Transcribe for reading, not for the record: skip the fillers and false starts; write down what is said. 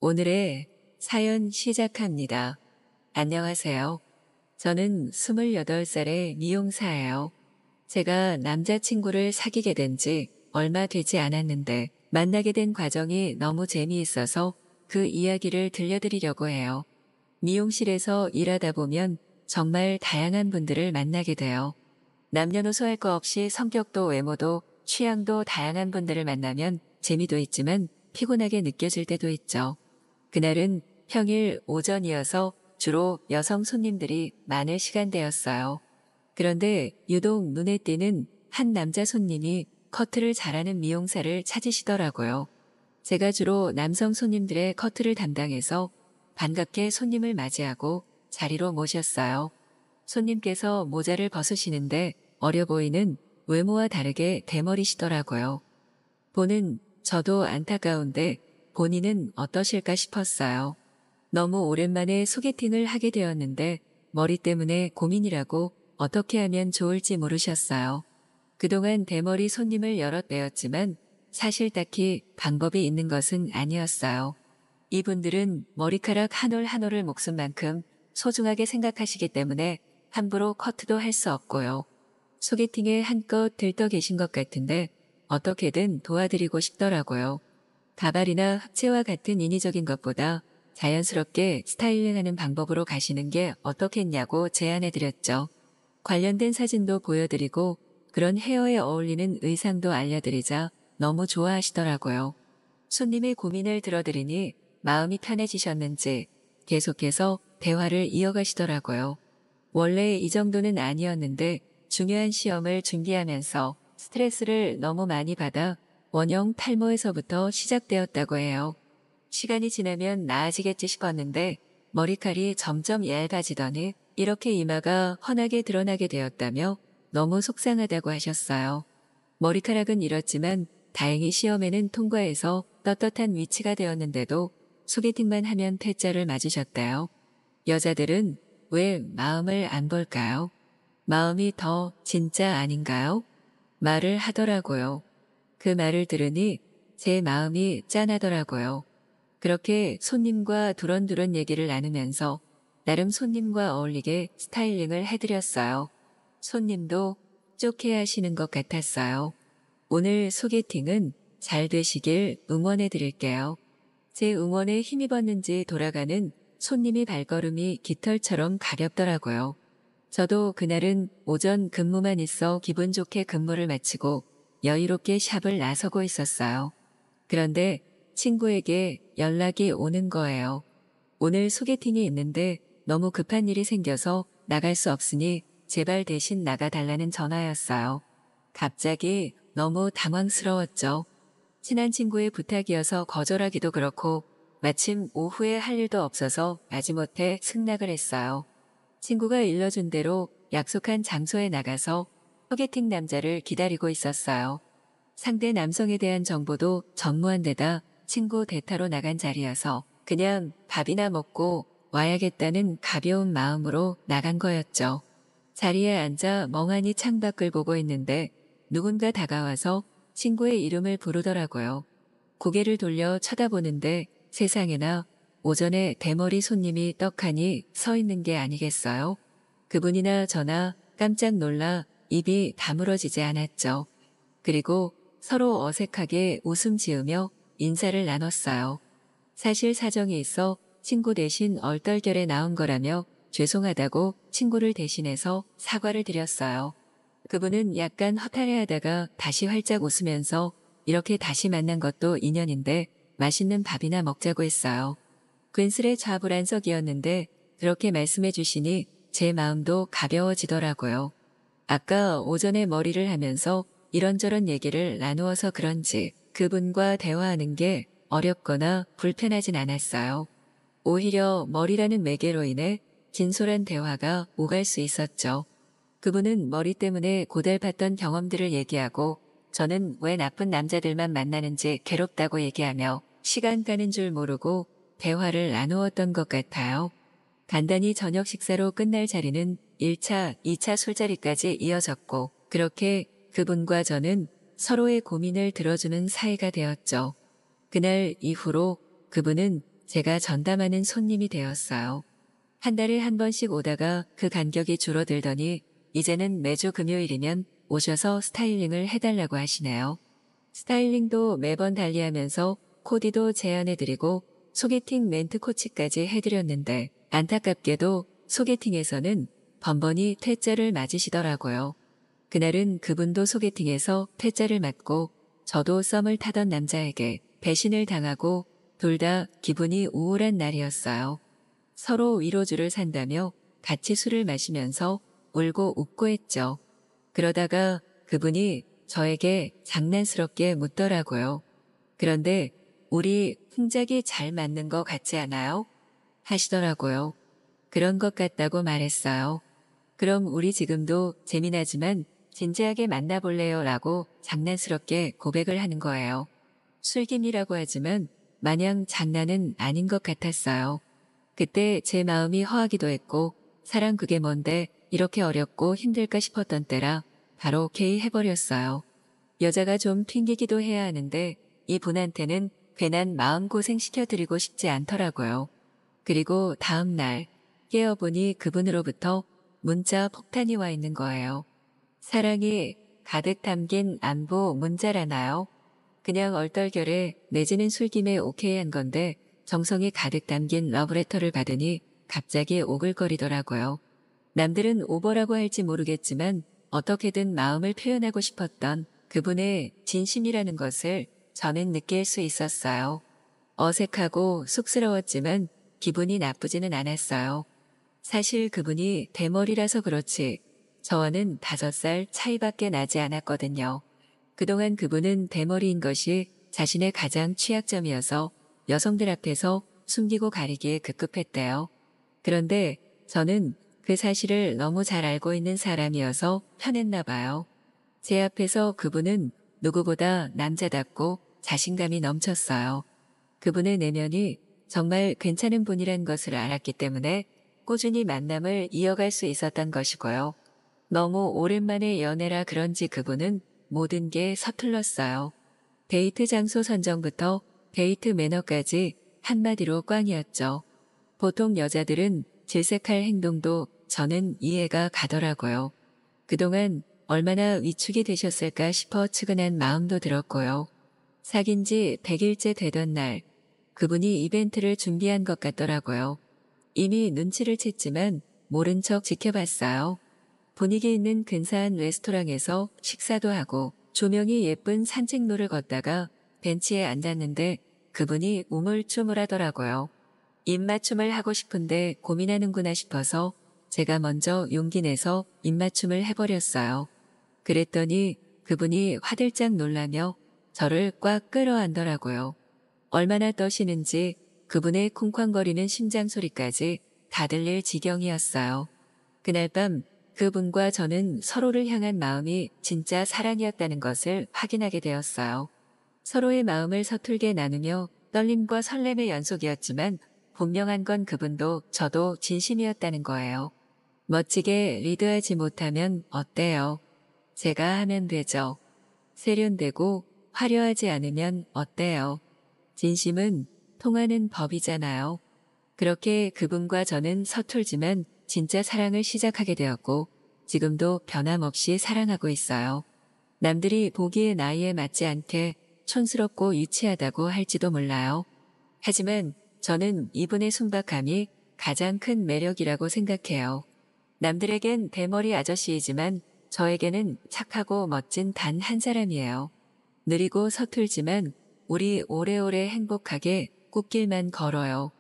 오늘의 사연 시작합니다. 안녕하세요. 저는 28살의 미용사예요. 제가 남자친구를 사귀게 된 지 얼마 되지 않았는데 만나게 된 과정이 너무 재미있어서 그 이야기를 들려드리려고 해요. 미용실에서 일하다 보면 정말 다양한 분들을 만나게 돼요. 남녀노소 할 거 없이 성격도 외모도 취향도 다양한 분들을 만나면 재미도 있지만 피곤하게 느껴질 때도 있죠. 그날은 평일 오전이어서 주로 여성 손님들이 많을 시간대였어요. 그런데 유독 눈에 띄는 한 남자 손님이 커트를 잘하는 미용사를 찾으시더라고요. 제가 주로 남성 손님들의 커트를 담당해서 반갑게 손님을 맞이하고 자리로 모셨어요. 손님께서 모자를 벗으시는데 어려 보이는 외모와 다르게 대머리시더라고요. 보는 저도 안타까운데 본인은 어떠실까 싶었어요. 너무 오랜만에 소개팅을 하게 되었는데 머리 때문에 고민이라고 어떻게 하면 좋을지 모르셨어요. 그동안 대머리 손님을 여럿 뵈었지만 사실 딱히 방법이 있는 것은 아니었어요. 이분들은 머리카락 한 올 한 올을 목숨만큼 소중하게 생각하시기 때문에 함부로 커트도 할 수 없고요. 소개팅에 한껏 들떠 계신 것 같은데 어떻게든 도와드리고 싶더라고요. 가발이나 합체와 같은 인위적인 것보다 자연스럽게 스타일링하는 방법으로 가시는 게 어떻겠냐고 제안해드렸죠. 관련된 사진도 보여드리고 그런 헤어에 어울리는 의상도 알려드리자 너무 좋아하시더라고요. 손님의 고민을 들어드리니 마음이 편해지셨는지 계속해서 대화를 이어가시더라고요. 원래 이 정도는 아니었는데 중요한 시험을 준비하면서 스트레스를 너무 많이 받아 원형 탈모에서부터 시작되었다고 해요. 시간이 지나면 나아지겠지 싶었는데 머리칼이 점점 얇아지더니 이렇게 이마가 환하게 드러나게 되었다며 너무 속상하다고 하셨어요. 머리카락은 잃었지만 다행히 시험에는 통과해서 떳떳한 위치가 되었는데도 소개팅만 하면 패자를 맞으셨대요. 여자들은 왜 마음을 안 볼까요? 마음이 더 진짜 아닌가요? 말을 하더라고요. 그 말을 들으니 제 마음이 짠하더라고요. 그렇게 손님과 두런두런 얘기를 나누면서 나름 손님과 어울리게 스타일링을 해드렸어요. 손님도 좋게 하시는 것 같았어요. 오늘 소개팅은 잘 되시길 응원해 드릴게요. 제 응원에 힘입었는지 돌아가는 손님의 발걸음이 깃털처럼 가볍더라고요. 저도 그날은 오전 근무만 있어 기분 좋게 근무를 마치고 여유롭게 샵을 나서고 있었어요. 그런데 친구에게 연락이 오는 거예요. 오늘 소개팅이 있는데 너무 급한 일이 생겨서 나갈 수 없으니 제발 대신 나가달라는 전화였어요. 갑자기 너무 당황스러웠죠. 친한 친구의 부탁이어서 거절하기도 그렇고 마침 오후에 할 일도 없어서 마지못해 승낙을 했어요. 친구가 일러준 대로 약속한 장소에 나가서 소개팅 남자를 기다리고 있었어요. 상대 남성에 대한 정보도 전무한 데다 친구 대타로 나간 자리여서 그냥 밥이나 먹고 와야겠다는 가벼운 마음으로 나간 거였죠. 자리에 앉아 멍하니 창밖을 보고 있는데 누군가 다가와서 친구의 이름을 부르더라고요. 고개를 돌려 쳐다보는데 세상에나 오전에 대머리 손님이 떡하니 서 있는 게 아니겠어요? 그분이나 저나 깜짝 놀라 입이 다물어지지 않았죠. 그리고 서로 어색하게 웃음 지으며 인사를 나눴어요. 사실 사정이 있어 친구 대신 얼떨결에 나온 거라며 죄송하다고 친구를 대신해서 사과를 드렸어요. 그분은 약간 허탈해하다가 다시 활짝 웃으면서 이렇게 다시 만난 것도 인연인데 맛있는 밥이나 먹자고 했어요. 괜스레 좌불안석이었는데 그렇게 말씀해 주시니 제 마음도 가벼워지더라고요. 아까 오전에 머리를 하면서 이런저런 얘기를 나누어서 그런지 그분과 대화하는 게 어렵거나 불편하진 않았어요. 오히려 머리라는 매개로 인해 진솔한 대화가 오갈 수 있었죠. 그분은 머리 때문에 고달팠던 경험들을 얘기하고 저는 왜 나쁜 남자들만 만나는지 괴롭다고 얘기하며 시간 가는 줄 모르고 대화를 나누었던 것 같아요. 간단히 저녁 식사로 끝날 자리는 1차, 2차 술자리까지 이어졌고 그렇게 그분과 저는 서로의 고민을 들어주는 사이가 되었죠. 그날 이후로 그분은 제가 전담하는 손님이 되었어요. 한 달에 한 번씩 오다가 그 간격이 줄어들더니 이제는 매주 금요일이면 오셔서 스타일링을 해달라고 하시네요. 스타일링도 매번 달리하면서 코디도 제안해드리고 소개팅 멘트 코치까지 해드렸는데 안타깝게도 소개팅에서는 번번이 퇴짜를 맞으시더라고요. 그날은 그분도 소개팅에서 퇴짜를 맞고 저도 썸을 타던 남자에게 배신을 당하고 둘 다 기분이 우울한 날이었어요. 서로 위로주를 산다며 같이 술을 마시면서 울고 웃고 했죠. 그러다가 그분이 저에게 장난스럽게 묻더라고요. 그런데 우리 풍작이 잘 맞는 거 같지 않아요? 하시더라고요. 그런 것 같다고 말했어요. 그럼 우리 지금도 재미나지만 진지하게 만나볼래요? 라고 장난스럽게 고백을 하는 거예요. 술김이라고 하지만 마냥 장난은 아닌 것 같았어요. 그때 제 마음이 허하기도 했고 사랑 그게 뭔데 이렇게 어렵고 힘들까 싶었던 때라 바로 오케이 해버렸어요. 여자가 좀 튕기기도 해야 하는데 이분한테는 괜한 마음고생 시켜드리고 싶지 않더라고요. 그리고 다음 날 깨어보니 그분으로부터 문자 폭탄이 와 있는 거예요. 사랑이 가득 담긴 안부 문자라나요? 그냥 얼떨결에 내지는 술김에 오케이 한 건데 정성이 가득 담긴 러브레터를 받으니 갑자기 오글거리더라고요. 남들은 오버라고 할지 모르겠지만 어떻게든 마음을 표현하고 싶었던 그분의 진심이라는 것을 저는 느낄 수 있었어요. 어색하고 쑥스러웠지만 기분이 나쁘지는 않았어요. 사실 그분이 대머리라서 그렇지 저와는 5살 차이밖에 나지 않았거든요. 그동안 그분은 대머리인 것이 자신의 가장 취약점이어서 여성들 앞에서 숨기고 가리기에 급급했대요. 그런데 저는 그 사실을 너무 잘 알고 있는 사람이어서 편했나 봐요. 제 앞에서 그분은 누구보다 남자답고 자신감이 넘쳤어요. 그분의 내면이 정말 괜찮은 분이란 것을 알았기 때문에 꾸준히 만남을 이어갈 수 있었던 것이고요. 너무 오랜만에 연애라 그런지 그분은 모든 게 서툴렀어요. 데이트 장소 선정부터 데이트 매너까지 한마디로 꽝이었죠. 보통 여자들은 질색할 행동도 저는 이해가 가더라고요. 그동안 얼마나 위축이 되셨을까 싶어 측은한 마음도 들었고요. 사귄 지 100일째 되던 날 그분이 이벤트를 준비한 것 같더라고요. 이미 눈치를 챘지만 모른 척 지켜봤어요. 분위기 있는 근사한 레스토랑에서 식사도 하고 조명이 예쁜 산책로를 걷다가 벤치에 앉았는데 그분이 우물쭈물하더라고요. 입맞춤을 하고 싶은데 고민하는구나 싶어서 제가 먼저 용기 내서 입맞춤을 해버렸어요. 그랬더니 그분이 화들짝 놀라며 저를 꽉 끌어안더라고요. 얼마나 떠시는지 그분의 쿵쾅거리는 심장 소리까지 다 들릴 지경이었어요. 그날 밤 그분과 저는 서로를 향한 마음이 진짜 사랑이었다는 것을 확인하게 되었어요. 서로의 마음을 서툴게 나누며 떨림과 설렘의 연속이었지만 분명한 건 그분도 저도 진심이었다는 거예요. 멋지게 리드하지 못하면 어때요? 제가 하면 되죠. 세련되고 화려하지 않으면 어때요? 진심은 통하는 법이잖아요. 그렇게 그분과 저는 서툴지만 진짜 사랑을 시작하게 되었고 지금도 변함없이 사랑하고 있어요. 남들이 보기에 나이에 맞지 않게 촌스럽고 유치하다고 할지도 몰라요. 하지만 저는 이분의 순박함이 가장 큰 매력이라고 생각해요. 남들에겐 대머리 아저씨이지만 저에게는 착하고 멋진 단 한 사람이에요. 느리고 서툴지만 우리 오래오래 행복하게 꽃길만 걸어요.